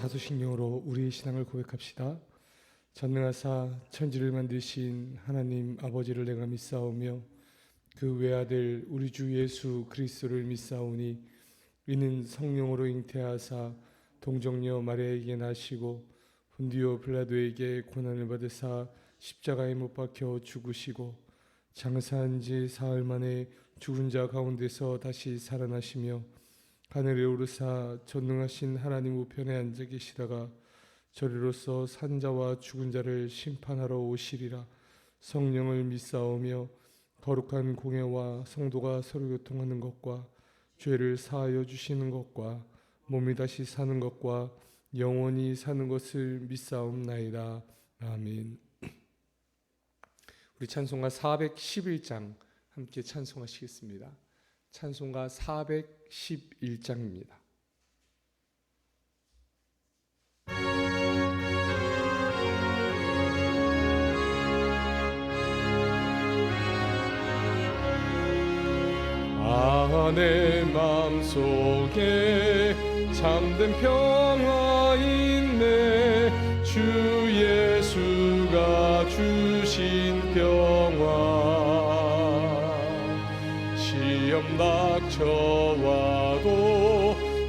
자소식령으로 우리의 신앙을 고백합시다. 전능하사 천지를 만드신 하나님 아버지를 내가 믿사오며 그 외아들 우리 주 예수 그리스도를 믿사오니 이는 성령으로 잉태하사 동정녀 마리아에게 나시고 본디오 빌라도에게 고난을 받으사 십자가에 못 박혀 죽으시고 장사한 지 사흘 만에 죽은 자 가운데서 다시 살아나시며 하늘에 오르사 전능하신 하나님 우편에 앉아 계시다가 저리로서 산자와 죽은 자를 심판하러 오시리라. 성령을 믿사오며 거룩한 공예와 성도가 서로 교통하는 것과 죄를 사하여 주시는 것과 몸이 다시 사는 것과 영원히 사는 것을 믿사옵나이다. 아멘. 우리 찬송가 411장 함께 찬송하시겠습니다. 찬송가 411장입니다. 내 맘속에 참된 평화 있네. 주 예수가 주신 평화. 시험 닥쳐와도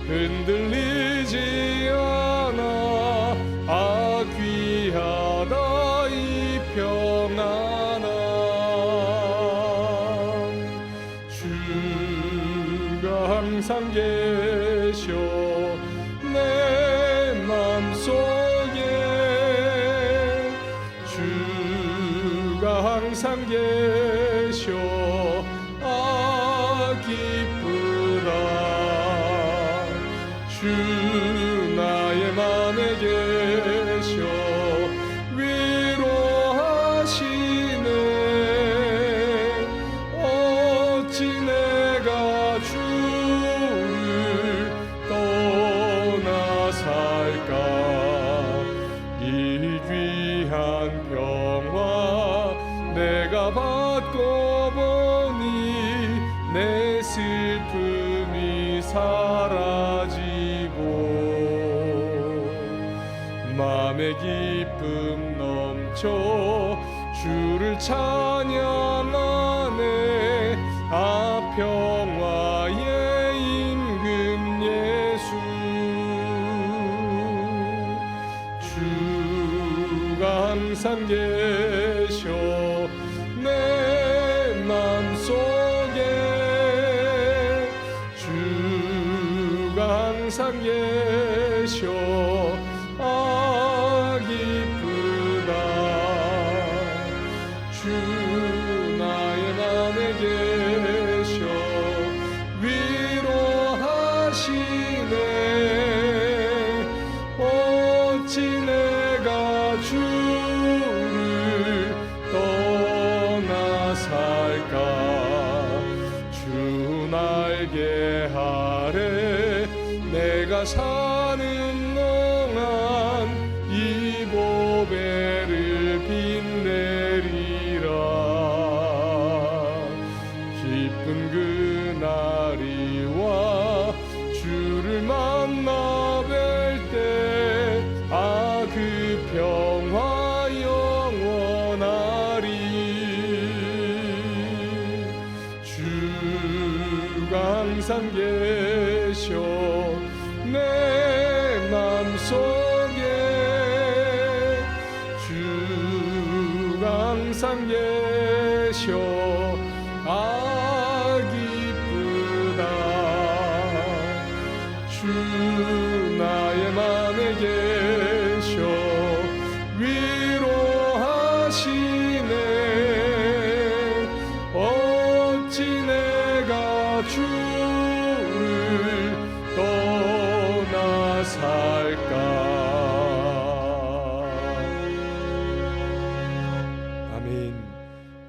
흔들리지 않아. 아 귀하다 이 평안함. 주가 항상 계셔 내 맘속에. 주가 항상 계셔 아 기쁘다. 주 나의 맘에 계셔 위로하시네. 어찌 내가 주를 떠나 살까. 이 귀한 평화 내가 받고 보니 내 슬픔이 사라지고 마음의 기쁨 넘쳐 주를 찬양하네. 아 평화의 임금 예수. 주가 항상 계셔 내 맘속에. 주가 항상 계셔 아 기쁘다. 주 나의 맘에 계셔 위로하시네. 어찌 내가 주를 떠나 살까. 주 날개 아래 내가 사는 동안 이 보배를 빛내리라. 기쁜 그날이 와 주를 만나 뵐 때 아 그 평화 영원하리. 주가 항상 계셔 내 맘속에. 주가 항상 계셔 아 기쁘다. 주 나의 맘에 계셔 위로하시네. 어찌 내가 주를 떠나 살까. 아멘.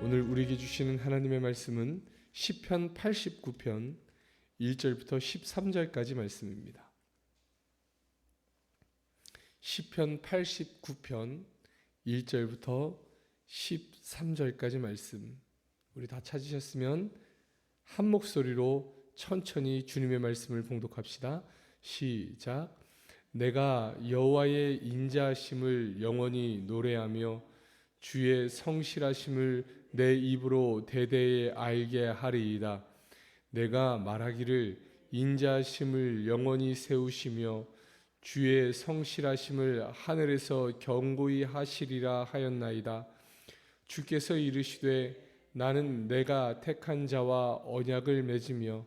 오늘 우리에게 주시는 하나님의 말씀은 시편 89편 1절부터 13절까지 말씀입니다. 시편 89편 1절부터 13절까지 말씀, 우리 다 찾으셨으면 한 목소리로 천천히 주님의 말씀을 봉독합시다. 시작. 내가 여호와의 인자하심을 영원히 노래하며 주의 성실하심을 내 입으로 대대에 알게 하리이다. 내가 말하기를 인자하심을 영원히 세우시며 주의 성실하심을 하늘에서 견고히 하시리라 하였나이다. 주께서 이르시되 나는 내가 택한 자와 언약을 맺으며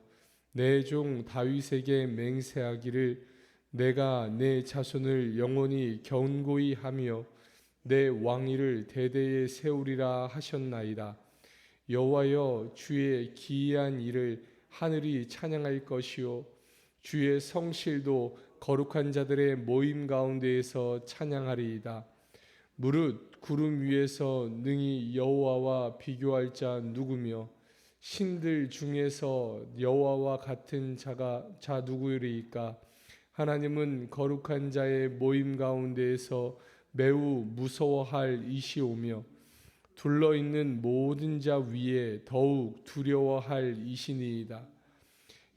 내 종 다윗에게 맹세하기를 내가 내 자손을 영원히 견고히 하며 내 왕위를 대대에 세우리라 하셨나이다. 여호와여, 주의 기이한 일을 하늘이 찬양할 것이요 주의 성실도 거룩한 자들의 모임 가운데에서 찬양하리이다. 무릇 구름 위에서 능히 여호와와 비교할 자 누구며 신들 중에서 여호와와 같은 자 누구리이까? 하나님은 거룩한 자의 모임 가운데에서 매우 무서워할 이시오며 둘러있는 모든 자 위에 더욱 두려워할 이시니이다.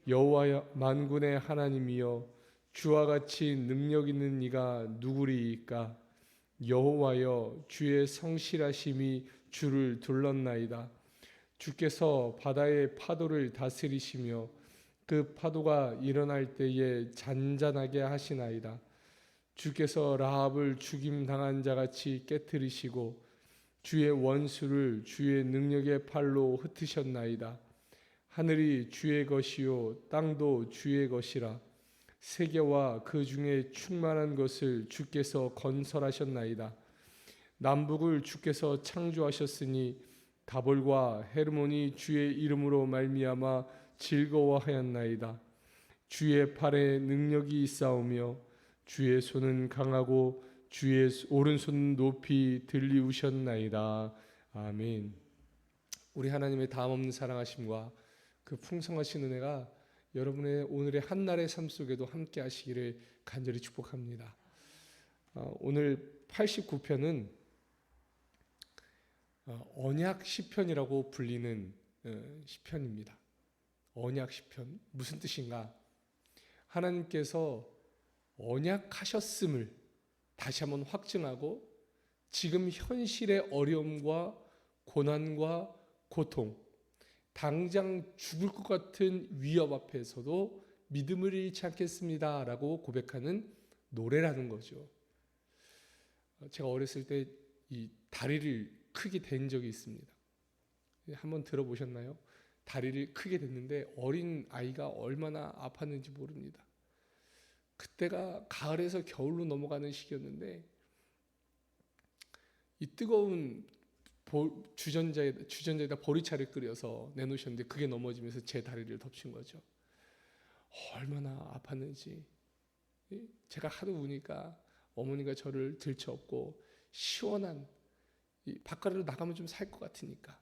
여호와 만군의 하나님이여, 주와 같이 능력 있는 이가 누구리이까? 여호와여, 주의 성실하심이 주를 둘렀나이다. 주께서 바다의 파도를 다스리시며 그 파도가 일어날 때에 잔잔하게 하시나이다. 주께서 라합을 죽임 당한 자같이 깨뜨리시고 주의 원수를 주의 능력의 팔로 흩으셨나이다. 하늘이 주의 것이요 땅도 주의 것이라. 세계와 그 중에 충만한 것을 주께서 건설하셨나이다. 남북을 주께서 창조하셨으니 다볼과 헤르몬이 주의 이름으로 말미암아 즐거워하였나이다. 주의 팔에 능력이 있사오며 주의 손은 강하고 주의 오른손은 높이 들리우셨나이다. 아멘. 우리 하나님의 다함없는 사랑하심과 그 풍성하신 은혜가 여러분의 오늘의 한날의 삶 속에도 함께 하시기를 간절히 축복합니다. 오늘 89편은 언약 시편이라고 불리는 시편입니다. 언약 시편, 무슨 뜻인가? 하나님께서 언약하셨음을 다시 한번 확증하고 지금 현실의 어려움과 고난과 고통, 당장 죽을 것 같은 위협 앞에서도 믿음을 잃지 않겠습니다 라고 고백하는 노래라는 거죠. 제가 어렸을 때 이 다리를 크게 댄 적이 있습니다. 한번 들어보셨나요? 다리를 크게 댔는데 어린 아이가 얼마나 아팠는지 모릅니다. 그때가 가을에서 겨울로 넘어가는 시기였는데 이 뜨거운 주전자에다 보리차를 끓여서 내놓으셨는데 그게 넘어지면서 제 다리를 덮친 거죠. 얼마나 아팠는지. 제가 하도 우니까 어머니가 저를 들쳐업고 시원한 바깥으로 나가면 좀 살 것 같으니까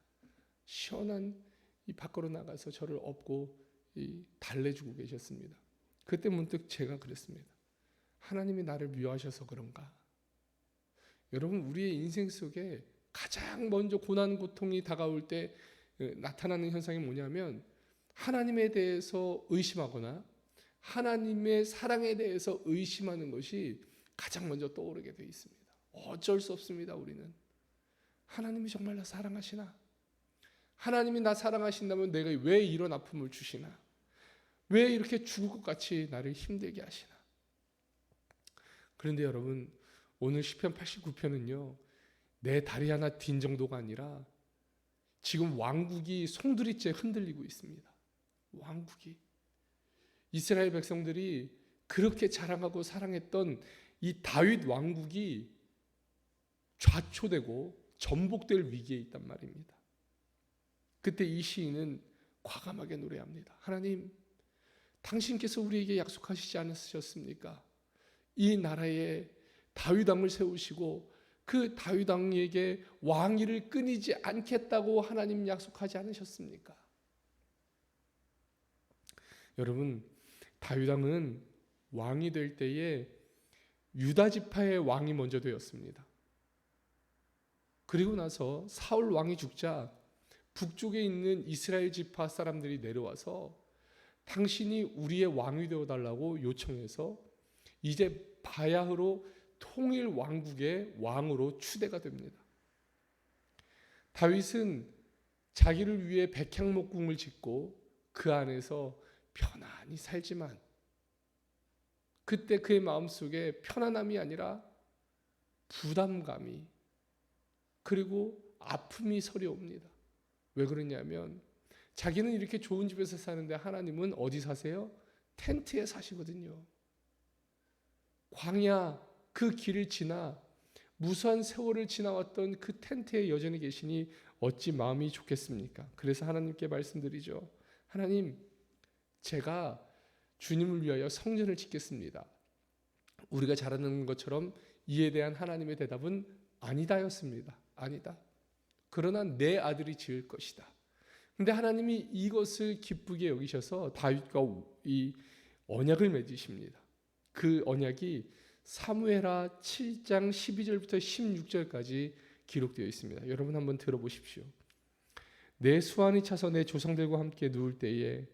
시원한 이 밖으로 나가서 저를 업고 달래주고 계셨습니다. 그때 문득 제가 그랬습니다. 하나님이 나를 미워하셔서 그런가? 여러분, 우리의 인생 속에 가장 먼저 고난 고통이 다가올 때 나타나는 현상이 뭐냐면 하나님에 대해서 의심하거나 하나님의 사랑에 대해서 의심하는 것이 가장 먼저 떠오르게 되어 있습니다. 어쩔 수 없습니다. 우리는 하나님이 정말 나 사랑하시나? 하나님이 나 사랑하신다면 내가 왜 이런 아픔을 주시나? 왜 이렇게 죽을 것 같이 나를 힘들게 하시나? 그런데 여러분, 오늘 시편 89편은요 내 다리 하나 딘 정도가 아니라 지금 왕국이 송두리째 흔들리고 있습니다. 왕국이, 이스라엘 백성들이 그렇게 자랑하고 사랑했던 이 다윗 왕국이 좌초되고 전복될 위기에 있단 말입니다. 그때 이 시인은 과감하게 노래합니다. 하나님, 당신께서 우리에게 약속하시지 않으셨습니까? 이 나라에 다윗 왕을 세우시고 그 다윗 왕에게 왕위를 끊이지 않겠다고 하나님 약속하지 않으셨습니까? 여러분, 다윗 왕은 왕이 될 때에 유다 지파의 왕이 먼저 되었습니다. 그리고 나서 사울 왕이 죽자 북쪽에 있는 이스라엘 지파 사람들이 내려와서 당신이 우리의 왕이 되어달라고 요청해서 이제 바야흐로 통일 왕국의 왕으로 추대가 됩니다. 다윗은 자기를 위해 백향목궁을 짓고 그 안에서 편안히 살지만 그때 그의 마음속에 편안함이 아니라 부담감이 그리고 아픔이 서려옵니다. 왜 그러냐면 자기는 이렇게 좋은 집에서 사는데 하나님은 어디 사세요? 텐트에 사시거든요. 광야 그 길을 지나 무수한 세월을 지나왔던 그 텐트에 여전히 계시니 어찌 마음이 좋겠습니까? 그래서 하나님께 말씀드리죠. 하나님, 제가 주님을 위하여 성전을 짓겠습니다. 우리가 잘 아는 것처럼 이에 대한 하나님의 대답은 아니다였습니다. 아니다. 그러나 내 아들이 지을 것이다. 근데 하나님이 이것을 기쁘게 여기셔서 다윗과 이 언약을 맺으십니다. 그 언약이 사무엘하 7장 12절부터 16절까지 기록되어 있습니다. 여러분 한번 들어보십시오. 내 수완이 차서 내 조상들과 함께 누울 때에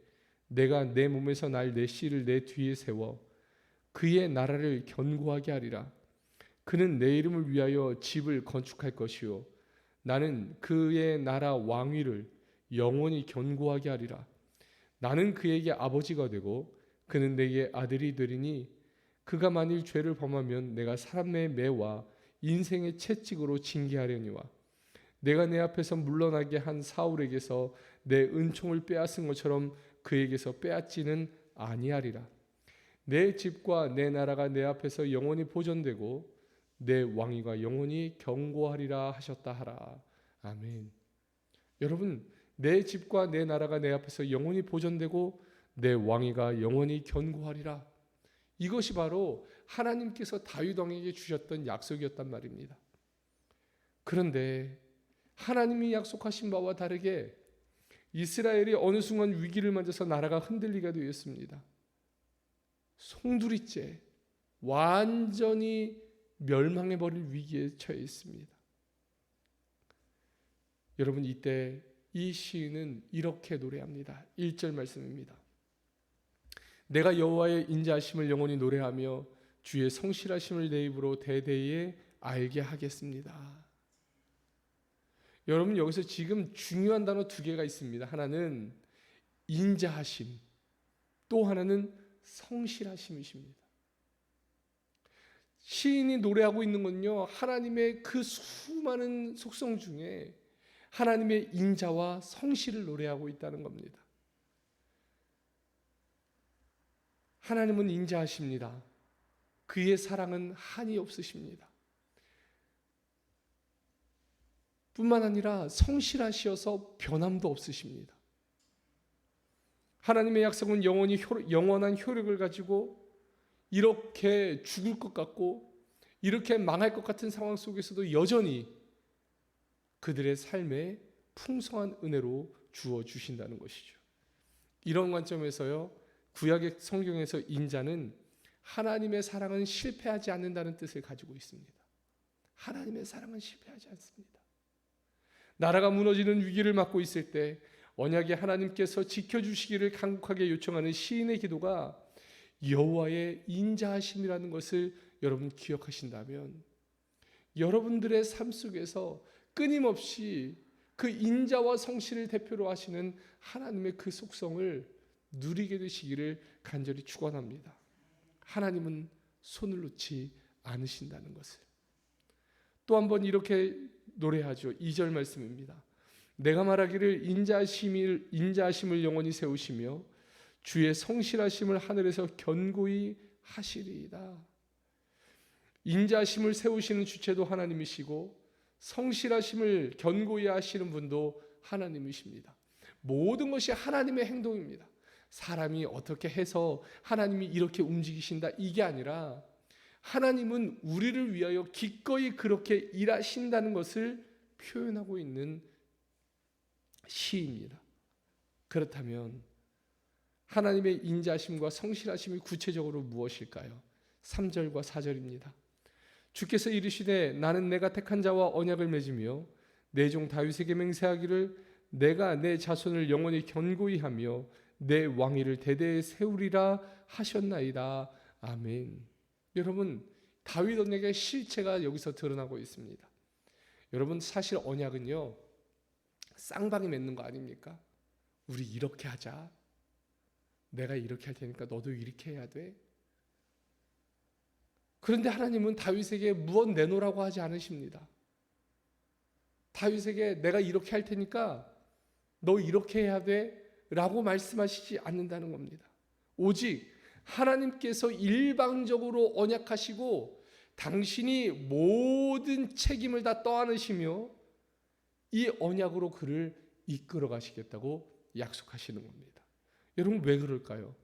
내가 내 몸에서 날 내 씨를 내 뒤에 세워 그의 나라를 견고하게 하리라. 그는 내 이름을 위하여 집을 건축할 것이요 나는 그의 나라 왕위를 영원히 견고하게 하리라. 나는 그에게 아버지가 되고 그는 내게 아들이 되리니 그가 만일 죄를 범하면 내가 사람의 매와 인생의 채찍으로 징계하려니와 내가 내 앞에서 물러나게 한 사울에게서 내 은총을 빼앗은 것처럼 그에게서 빼앗지는 아니하리라. 내 집과 내 나라가 내 앞에서 영원히 보존되고 내 왕위가 영원히 견고하리라 하셨다 하라. 아멘. 여러분, 내 집과 내 나라가 내 앞에서 영원히 보존되고 내 왕위가 영원히 견고하리라. 이것이 바로 하나님께서 다윗 왕에게 주셨던 약속이었단 말입니다. 그런데 하나님이 약속하신 바와 다르게 이스라엘이 어느 순간 위기를 맞아서 나라가 흔들리게 되었습니다. 송두리째 완전히 멸망해버릴 위기에 처해 있습니다. 여러분, 이때 이 시인은 이렇게 노래합니다. 1절 말씀입니다. 내가 여호와의 인자하심을 영원히 노래하며 주의 성실하심을 내 입으로 대대에 알게 하겠습니다. 여러분, 여기서 지금 중요한 단어 두 개가 있습니다. 하나는 인자하심, 또 하나는 성실하심이십니다. 시인이 노래하고 있는 건요, 하나님의 그 수많은 속성 중에 하나님의 인자와 성실을 노래하고 있다는 겁니다. 하나님은 인자하십니다. 그의 사랑은 한이 없으십니다. 뿐만 아니라 성실하시어서 변함도 없으십니다. 하나님의 약속은 영원한 효력을 가지고 이렇게 죽을 것 같고 이렇게 망할 것 같은 상황 속에서도 여전히 그들의 삶에 풍성한 은혜로 주어 주신다는 것이죠. 이런 관점에서요, 구약의 성경에서 인자는 하나님의 사랑은 실패하지 않는다는 뜻을 가지고 있습니다. 하나님의 사랑은 실패하지 않습니다. 나라가 무너지는 위기를 맞고 있을 때 언약의 하나님께서 지켜주시기를 간곡하게 요청하는 시인의 기도가 여호와의 인자하심이라는 것을 여러분 기억하신다면 여러분들의 삶 속에서 끊임없이 그 인자와 성실을 대표로 하시는 하나님의 그 속성을 누리게 되시기를 간절히 축원합니다. 하나님은 손을 놓지 않으신다는 것을. 또 한 번 이렇게 노래하죠. 2절 말씀입니다. 내가 말하기를 인자하심을 영원히 세우시며 주의 성실하심을 하늘에서 견고히 하시리이다. 인자하심을 세우시는 주체도 하나님이시고 성실하심을 견고히 하시는 분도 하나님이십니다. 모든 것이 하나님의 행동입니다. 사람이 어떻게 해서 하나님이 이렇게 움직이신다 이게 아니라 하나님은 우리를 위하여 기꺼이 그렇게 일하신다는 것을 표현하고 있는 시입니다. 그렇다면 하나님의 인자하심과 성실하심이 구체적으로 무엇일까요? 3절과 4절입니다. 주께서 이르시되 나는 내가 택한 자와 언약을 맺으며 내 종 다윗에게 맹세하기를 내가 내 자손을 영원히 견고히 하며 내 왕위를 대대에 세우리라 하셨나이다. 아멘. 여러분, 다윗 언약의 실체가 여기서 드러나고 있습니다. 여러분, 사실 언약은요, 쌍방이 맺는 거 아닙니까? 우리 이렇게 하자. 내가 이렇게 할 테니까 너도 이렇게 해야 돼. 그런데 하나님은 다윗에게 무엇 내놓으라고 하지 않으십니다. 다윗에게 내가 이렇게 할 테니까 너 이렇게 해야 돼 라고 말씀하시지 않는다는 겁니다. 오직 하나님께서 일방적으로 언약하시고 당신이 모든 책임을 다 떠안으시며 이 언약으로 그를 이끌어 가시겠다고 약속하시는 겁니다. 여러분, 왜 그럴까요?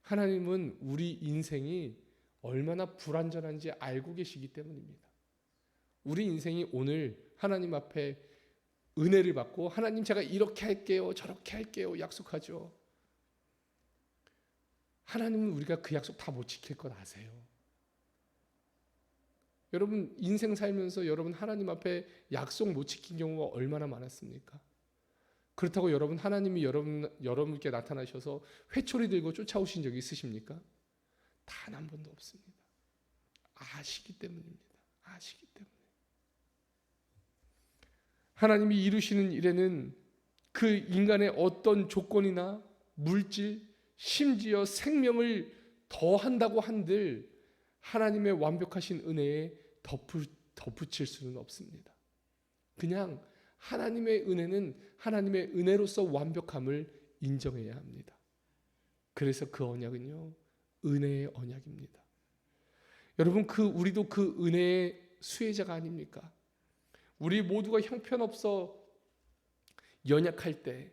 하나님은 우리 인생이 얼마나 불완전한지 알고 계시기 때문입니다. 우리 인생이 오늘 하나님 앞에 은혜를 받고 하나님 제가 이렇게 할게요, 저렇게 할게요 약속하죠. 하나님은 우리가 그 약속 다 못 지킬 것 아세요. 여러분, 인생 살면서 여러분 하나님 앞에 약속 못 지킨 경우가 얼마나 많았습니까? 그렇다고 여러분 하나님이 여러분께 나타나셔서 회초리 들고 쫓아오신 적이 있으십니까? 단 한 번도 없습니다. 아시기 때문입니다. 아시기 때문에. 하나님이 이루시는 일에는 그 인간의 어떤 조건이나 물질, 심지어 생명을 더한다고 한들 하나님의 완벽하신 은혜에 덧붙일 수는 없습니다. 그냥 하나님의 은혜는 하나님의 은혜로서 완벽함을 인정해야 합니다. 그래서 그 언약은요, 은혜의 언약입니다. 여러분, 우리도 그 은혜의 수혜자가 아닙니까? 우리 모두가 형편없어 연약할 때,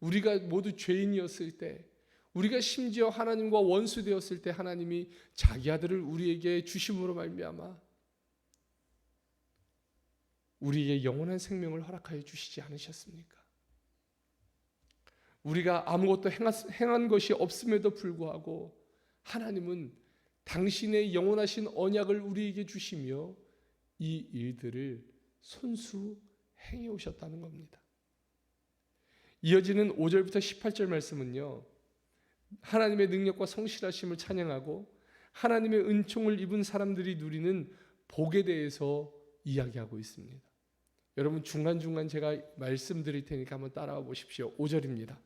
우리가 모두 죄인이었을 때, 우리가 심지어 하나님과 원수되었을 때 하나님이 자기 아들을 우리에게 주심으로 말미암아 우리에게 영원한 생명을 허락하여 주시지 않으셨습니까? 우리가 아무것도 행한 것이 없음에도 불구하고 하나님은 당신의 영원하신 언약을 우리에게 주시며 이 일들을 손수 행해 오셨다는 겁니다. 이어지는 5절부터 18절 말씀은요, 하나님의 능력과 성실하심을 찬양하고 하나님의 은총을 입은 사람들이 누리는 복에 대해서 이야기하고 있습니다. 여러분, 중간중간 제가 말씀드릴 테니까 한번 따라와 보십시오. 5절입니다.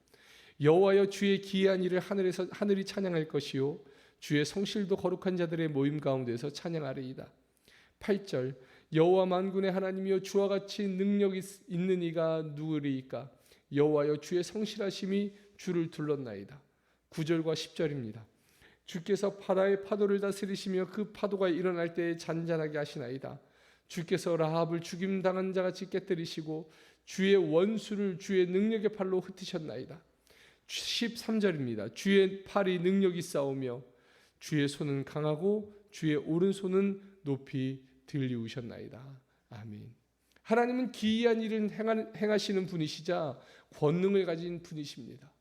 여호와여, 주의 기이한 일을 하늘이 찬양할 것이요 주의 성실도 거룩한 자들의 모임 가운데서 찬양하리이다. 8절, 여호와 만군의 하나님이여, 주와 같이 능력이 있는 이가 누구리이까? 여호와여, 주의 성실하심이 주를 둘렀나이다. 9절과 10절입니다. 주께서 바다의 파도를 다스리시며 그 파도가 일어날 때에 잔잔하게 하시나이다. 주께서 라합을 죽임당한 자같이 깨뜨리시고 주의 원수를 주의 능력의 팔로 흩으셨나이다. 13절입니다. 주의 팔이 능력이 있사오며 주의 손은 강하고 주의 오른손은 높이 들리우셨나이다. 아멘. 하나님은 기이한 일을 행하시는 분이시자 권능을 가진 분이십니다.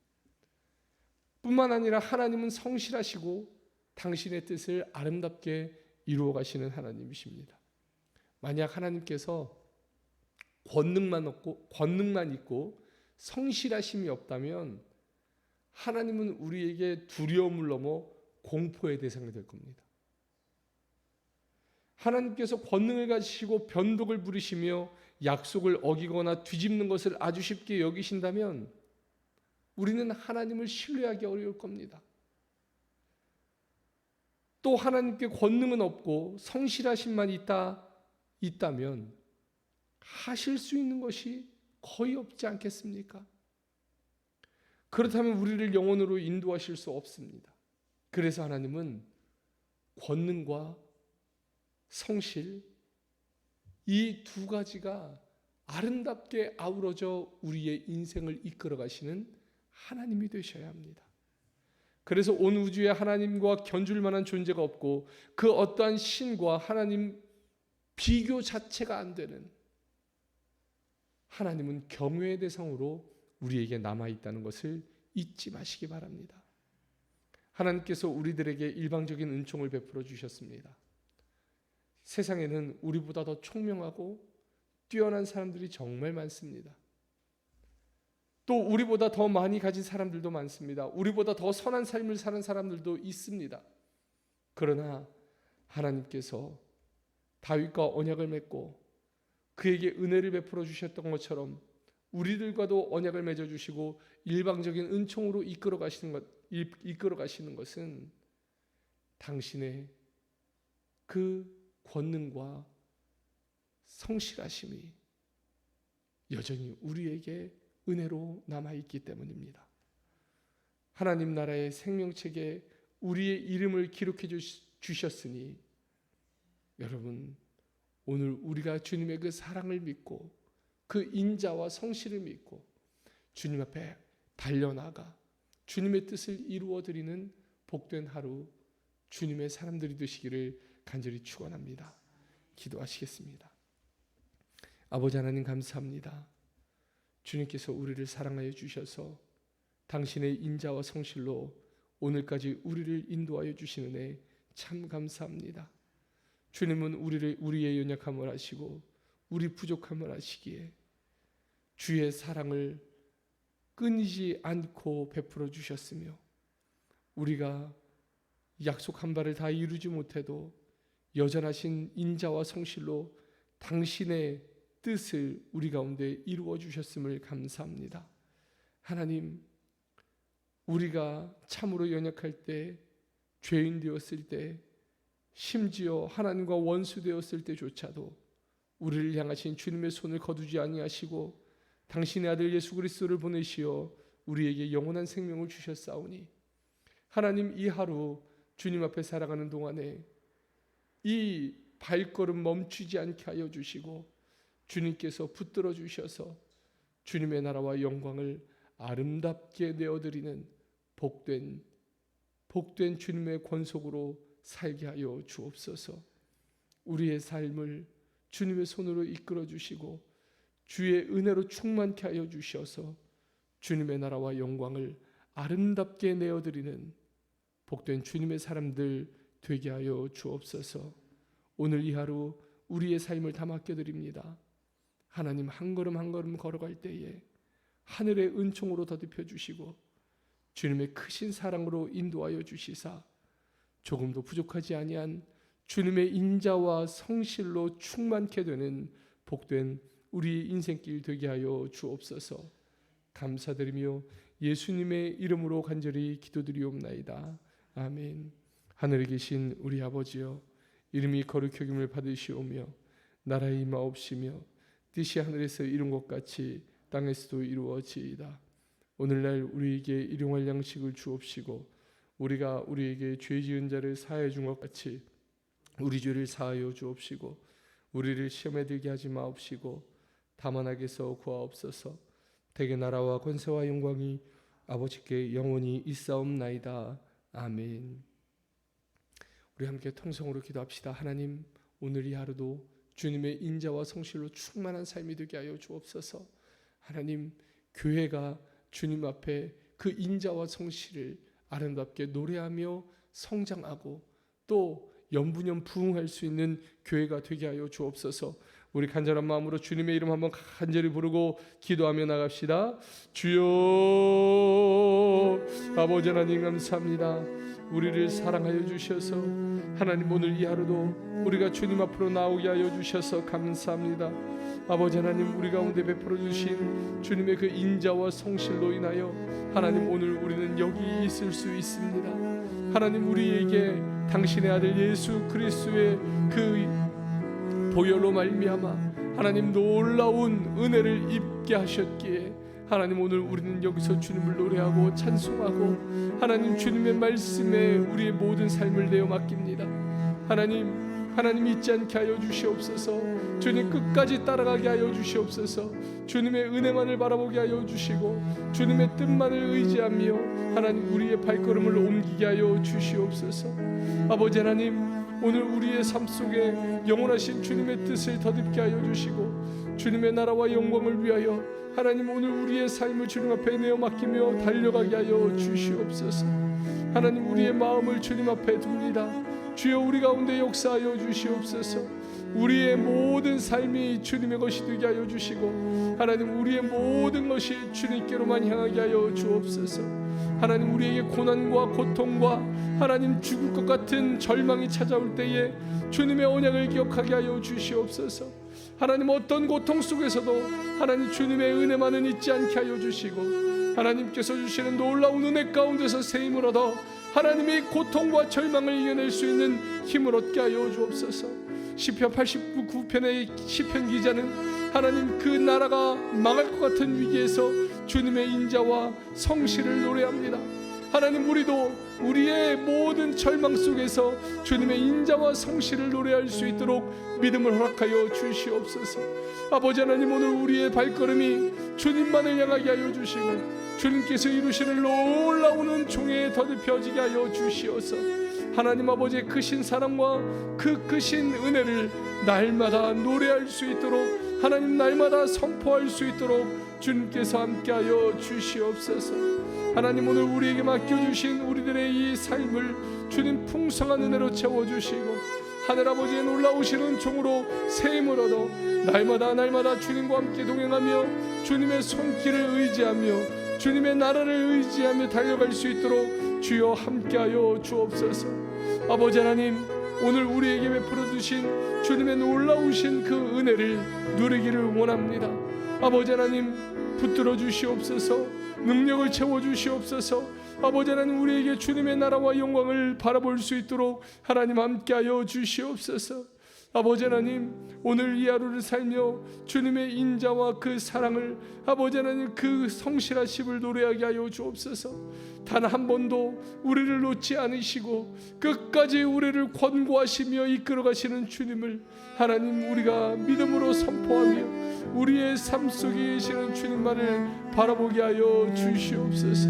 뿐만 아니라 하나님은 성실하시고 당신의 뜻을 아름답게 이루어 가시는 하나님이십니다. 만약 하나님께서 권능만 있고 성실하심이 없다면 하나님은 우리에게 두려움을 넘어 공포의 대상이 될 겁니다. 하나님께서 권능을 가지시고 변덕을 부리시며 약속을 어기거나 뒤집는 것을 아주 쉽게 여기신다면 우리는 하나님을 신뢰하기 어려울 겁니다. 또 하나님께 권능은 없고 성실하심만 있다면 하실 수 있는 것이 거의 없지 않겠습니까? 그렇다면 우리를 영원으로 인도하실 수 없습니다. 그래서 하나님은 권능과 성실, 이 두 가지가 아름답게 아우러져 우리의 인생을 이끌어 가시는 하나님이 되셔야 합니다. 그래서 온 우주에 하나님과 견줄 만한 존재가 없고 그 어떠한 신과 하나님 비교 자체가 안 되는 하나님은 경외의 대상으로 우리에게 남아있다는 것을 잊지 마시기 바랍니다. 하나님께서 우리들에게 일방적인 은총을 베풀어 주셨습니다. 세상에는 우리보다 더 총명하고 뛰어난 사람들이 정말 많습니다. 또 우리보다 더 많이 가진 사람들도 많습니다. 우리보다 더 선한 삶을 사는 사람들도 있습니다. 그러나 하나님께서 다윗과 언약을 맺고 그에게 은혜를 베풀어 주셨던 것처럼 우리들과도 언약을 맺어 주시고 일방적인 은총으로 이끌어 가시는 것은 당신의 그 권능과 성실하심이 여전히 우리에게 은혜로 남아 있기 때문입니다. 하나님 나라의 생명책에 우리의 이름을 기록해 주셨으니 여러분, 오늘 우리가 주님의 그 사랑을 믿고 그 인자와 성실을 믿고 주님 앞에 달려나가 주님의 뜻을 이루어 드리는 복된 하루, 주님의 사람들이 되시기를 간절히 축원합니다. 기도하시겠습니다. 아버지 하나님, 감사합니다. 주님께서 우리를 사랑하여 주셔서 당신의 인자와 성실로 오늘까지 우리를 인도하여 주시는 애 참 감사합니다. 주님은 우리의 연약함을 아시고 우리 부족함을 아시기에 주의 사랑을 끊이지 않고 베풀어 주셨으며, 우리가 약속한 바를 다 이루지 못해도 여전하신 인자와 성실로 당신의 뜻을 우리 가운데 이루어 주셨음을 감사합니다. 하나님, 우리가 참으로 연약할 때, 죄인 되었을 때, 심지어 하나님과 원수 되었을 때조차도 우리를 향하신 주님의 손을 거두지 아니하시고 당신의 아들 예수 그리스도를 보내시어 우리에게 영원한 생명을 주셨사오니, 하나님, 이 하루 주님 앞에 살아가는 동안에 이 발걸음 멈추지 않게 하여 주시고 주님께서 붙들어 주셔서 주님의 나라와 영광을 아름답게 내어드리는 복된 주님의 권속으로 살게 하여 주옵소서. 우리의 삶을 주님의 손으로 이끌어 주시고 주의 은혜로 충만케 하여 주셔서 주님의 나라와 영광을 아름답게 내어드리는 복된 주님의 사람들 되게 하여 주옵소서. 오늘 이 하루 우리의 삶을 다 맡겨드립니다. 하나님, 한 걸음 한 걸음 걸어갈 때에 하늘의 은총으로 더듬혀 주시고 주님의 크신 사랑으로 인도하여 주시사 조금도 부족하지 아니한 주님의 인자와 성실로 충만케 되는 복된 우리 인생길 되게 하여 주옵소서. 감사드리며 예수님의 이름으로 간절히 기도드리옵나이다. 아멘. 하늘에 계신 우리 아버지여, 이름이 거룩히 여김을 받으시오며 나라의 임하옵시며 뜻이 하늘에서 이룬 것 같이 땅에서도 이루어지이다. 오늘날 우리에게 일용할 양식을 주옵시고 우리가 우리에게 죄 지은 자를 사하여 준 것 같이 우리 죄를 사하여 주옵시고 우리를 시험에 들게 하지 마옵시고 다만 악에서 구하옵소서. 대개 나라와 권세와 영광이 아버지께 영원히 있사옵나이다. 아멘. 우리 함께 통성으로 기도합시다. 하나님, 오늘 이 하루도 주님의 인자와 성실로 충만한 삶이 되게 하여 주옵소서. 하나님, 교회가 주님 앞에 그 인자와 성실을 아름답게 노래하며 성장하고 또 연분연 부흥할 수 있는 교회가 되게 하여 주옵소서. 우리 간절한 마음으로 주님의 이름 한번 간절히 부르고 기도하며 나갑시다. 주여, 아버지 하나님, 감사합니다. 우리를 사랑하여 주셔서 하나님, 오늘 이 하루도 우리가 주님 앞으로 나오게 하여 주셔서 감사합니다. 아버지 하나님, 우리 가운데 베풀어 주신 주님의 그 인자와 성실로 인하여 하나님, 오늘 우리는 여기 있을 수 있습니다. 하나님, 우리에게 당신의 아들 예수 그리스도의 그 보혈로 말미암아 하나님 놀라운 은혜를 입게 하셨기에 하나님, 오늘 우리는 여기서 주님을 노래하고 찬송하고 하나님, 주님의 말씀에 우리의 모든 삶을 내어 맡깁니다. 하나님 잊지 않게 하여 주시옵소서. 주님 끝까지 따라가게 하여 주시옵소서. 주님의 은혜만을 바라보게 하여 주시고 주님의 뜻만을 의지하며 하나님, 우리의 발걸음을 옮기게 하여 주시옵소서. 아버지 하나님, 오늘 우리의 삶 속에 영원하신 주님의 뜻을 더듬게 하여 주시고 주님의 나라와 영광을 위하여 하나님, 오늘 우리의 삶을 주님 앞에 내어 맡기며 달려가게 하여 주시옵소서. 하나님, 우리의 마음을 주님 앞에 둡니다. 주여, 우리 가운데 역사하여 주시옵소서. 우리의 모든 삶이 주님의 것이 되게 하여 주시고, 하나님 우리의 모든 것이 주님께로만 향하게 하여 주옵소서. 하나님 우리에게 고난과 고통과 하나님 죽을 것 같은 절망이 찾아올 때에 주님의 언약을 기억하게 하여 주시옵소서. 하나님 어떤 고통 속에서도 하나님 주님의 은혜만은 잊지 않게 하여 주시고, 하나님께서 주시는 놀라운 은혜 가운데서 새 힘을 얻어 하나님의 고통과 절망을 이겨낼 수 있는 힘을 얻게 하여 주옵소서. 시편 89편의 시편 기자는 하나님 그 나라가 망할 것 같은 위기에서 주님의 인자와 성실을 노래합니다. 하나님 우리도 우리의 모든 절망 속에서 주님의 인자와 성실을 노래할 수 있도록 믿음을 허락하여 주시옵소서. 아버지 하나님, 오늘 우리의 발걸음이 주님만을 향하게 하여 주시고 주님께서 이루시는 놀라운 은총에 더듬혀지게 하여 주시옵소서. 하나님 아버지의 크신 사랑과 그 크신 은혜를 날마다 노래할 수 있도록, 하나님 날마다 선포할 수 있도록 주님께서 함께하여 주시옵소서. 하나님 오늘 우리에게 맡겨주신 우리들의 이 삶을 주님 풍성한 은혜로 채워주시고 하늘아버지의 놀라우신 은총으로 새 힘을 얻어 날마다 주님과 함께 동행하며 주님의 손길을 의지하며 주님의 나라를 의지하며 달려갈 수 있도록 주여 함께하여 주옵소서. 아버지 하나님, 오늘 우리에게 베풀어 주신 주님의 놀라우신 그 은혜를 누리기를 원합니다. 아버지 하나님, 붙들어 주시옵소서. 능력을 채워 주시옵소서. 아버지 하나님, 우리에게 주님의 나라와 영광을 바라볼 수 있도록 하나님 함께하여 주시옵소서. 아버지 하나님, 오늘 이 하루를 살며 주님의 인자와 그 사랑을, 아버지 하나님 그 성실하심을 노래하게 하여 주옵소서. 단 한 번도 우리를 놓지 않으시고 끝까지 우리를 권고하시며 이끌어 가시는 주님을 하나님 우리가 믿음으로 선포하며 우리의 삶 속에 계시는 주님만을 바라보게 하여 주시옵소서.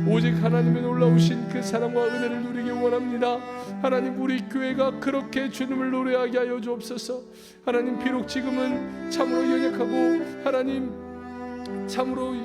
오직 하나님의 놀라우신 그 사랑과 은혜를 누리기 원합니다. 하나님, 우리 교회가 그렇게 주님을 노래하게 하여 주옵소서. 하나님, 비록 지금은 참으로 연약하고 하나님 참으로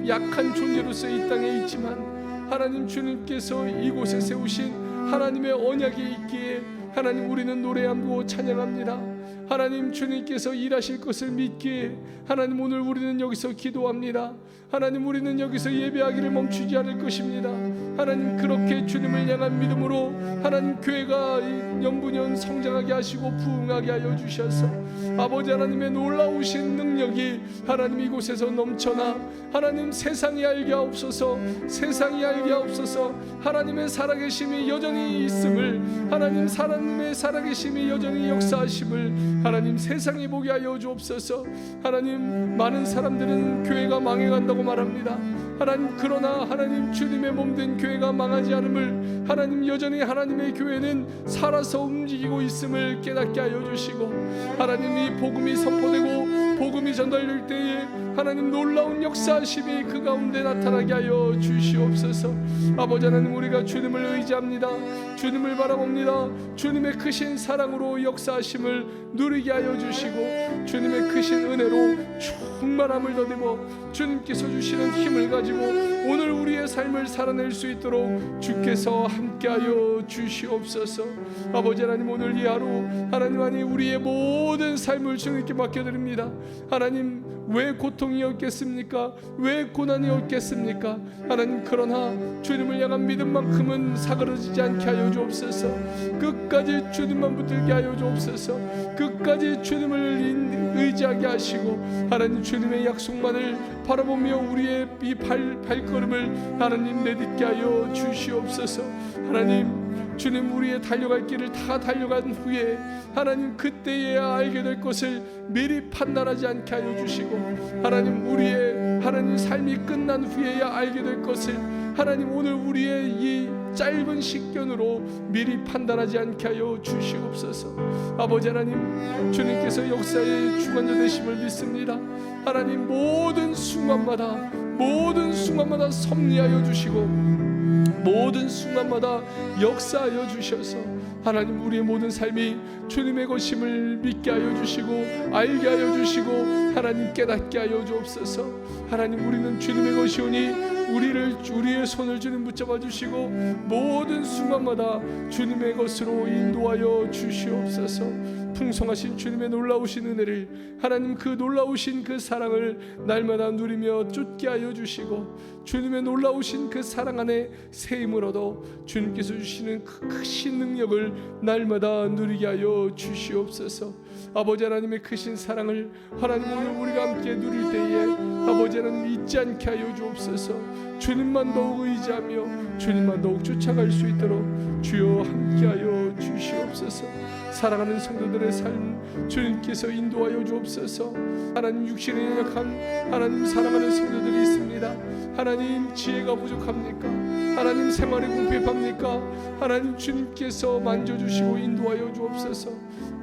약한 존재로서 이 땅에 있지만, 하나님 주님께서 이곳에 세우신 하나님의 언약이 있기에 하나님 우리는 노래하고 찬양합니다. 하나님 주님께서 일하실 것을 믿기에 하나님 오늘 우리는 여기서 기도합니다. 하나님 우리는 여기서 예배하기를 멈추지 않을 것입니다. 하나님 그렇게 주님을 향한 믿음으로 하나님 교회가 연분연 성장하게 하시고 부흥하게 하여 주셔서 아버지 하나님의 놀라우신 능력이 하나님 이곳에서 넘쳐나 하나님 세상이 알게 하옵소서. 세상이 알게 하옵소서. 하나님의 살아계심이 여전히 있음을, 하나님 하나님의 살아계심이 여전히 역사하심을 하나님 세상이 보게 하여 주옵소서. 하나님, 많은 사람들은 교회가 망해간다고 말합니다. 하나님, 그러나 하나님 주님의 몸된 교회가 망하지 않음을, 하나님 여전히 하나님의 교회는 살아서 움직이고 있음을 깨닫게 하여 주시고, 하나님 이 복음이 선포되고 복음이 전달될 때에 하나님 놀라운 역사하심이 그 가운데 나타나게 하여 주시옵소서. 아버지 하나님, 우리가 주님을 의지합니다. 주님을 바라봅니다. 주님의 크신 사랑으로 역사하심을 누리게 하여 주시고 주님의 크신 은혜로 충만함을 더듬어 주님께서 주시는 힘을 가지고 오늘 우리의 삶을 살아낼 수 있도록 주께서 함께하여 주시옵소서. 아버지 하나님, 오늘 이 하루 하나님 아니 우리의 모든 삶을 주님께 맡겨드립니다. 하나님, 왜 고통이 없겠습니까? 왜 고난이 없겠습니까? 하나님, 그러나 주님을 향한 믿음만큼은 사그러지지 않게 하여 주옵소서. 끝까지 주님만 붙들게 하여 주옵소서. 끝까지 주님을 의지하게 하시고 하나님 주님의 약속만을 바라보며 우리의 이 발걸음을 하나님 내딛게 하여 주시옵소서. 하나님, 주님 우리의 달려갈 길을 다 달려간 후에 하나님 그때에야 알게 될 것을 미리 판단하지 않게 하여 주시고, 하나님 우리의 하나님 삶이 끝난 후에야 알게 될 것을 하나님 오늘 우리의 이 짧은 식견으로 미리 판단하지 않게 하여 주시옵소서. 아버지 하나님, 주님께서 역사의 주관자 되심을 믿습니다. 하나님 모든 순간마다 섭리하여 주시고 모든 순간마다 역사하여 주셔서 하나님 우리의 모든 삶이 주님의 것임을 믿게 하여 주시고 알게 하여 주시고 하나님 깨닫게 하여 주옵소서. 하나님, 우리는 주님의 것이오니 우리의 손을 주님 붙잡아 주시고 모든 순간마다 주님의 것으로 인도하여 주시옵소서. 풍성하신 주님의 놀라우신 은혜를, 하나님 그 놀라우신 그 사랑을 날마다 누리며 쫓게 하여 주시고, 주님의 놀라우신 그 사랑 안에 새 힘을 얻어 주님께서 주시는 그 크신 능력을 날마다 누리게 하여 주시옵소서. 아버지 하나님의 크신 사랑을 하나님 오늘 우리가 함께 누릴 때에 아버지 하나님 잊지 않게 하여 주옵소서. 주님만 더욱 의지하며 주님만 더욱 쫓아갈 수 있도록 주여 함께하여 주시옵소서. 사랑하는 성도들의 삶 주님께서 인도하여 주옵소서. 하나님 육신에 연약한 하나님 사랑하는 성도들이 있습니다. 하나님 지혜가 부족합니까? 하나님 생활이 궁핍합니까? 하나님 주님께서 만져주시고 인도하여 주옵소서.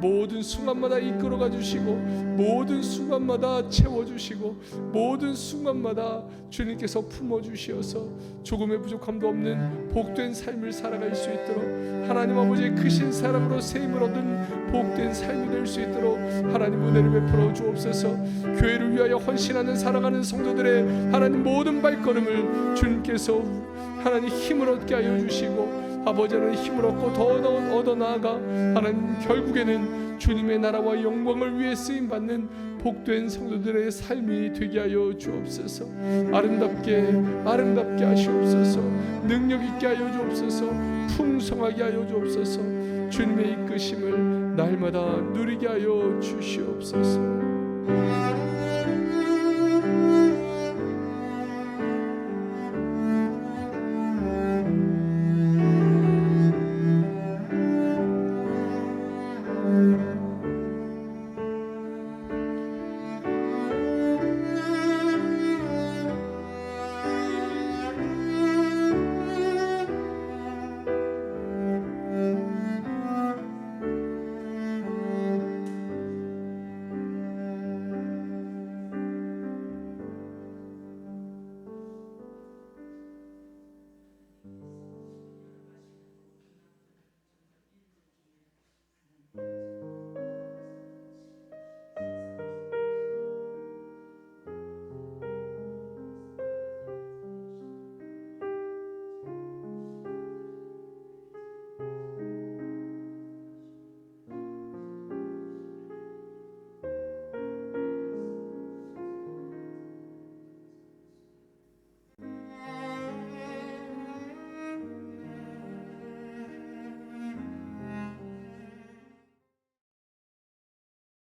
모든 순간마다 이끌어가 주시고 모든 순간마다 채워주시고 모든 순간마다 주님께서 품어주시어서 조금의 부족함도 없는 복된 삶을 살아갈 수 있도록 하나님 아버지의 크신 사랑으로 새 힘을 얻은 복된 삶이 될 수 있도록 하나님 은혜를 베풀어 주옵소서. 교회를 위하여 헌신하는 사랑하는 성도들의 하나님 모든 발걸음을 주님께서 하나님 힘을 얻게 하여 주시고 아버지 하나님 힘을 얻고 더 얻어 나아가 하나님 결국에는 주님의 나라와 영광을 위해 쓰임받는 복된 성도들의 삶이 되게 하여 주옵소서. 아름답게 하시옵소서. 능력 있게 하여 주옵소서. 풍성하게 하여 주옵소서. 주님의 이끄심을 날마다 누리게 하여 주시옵소서.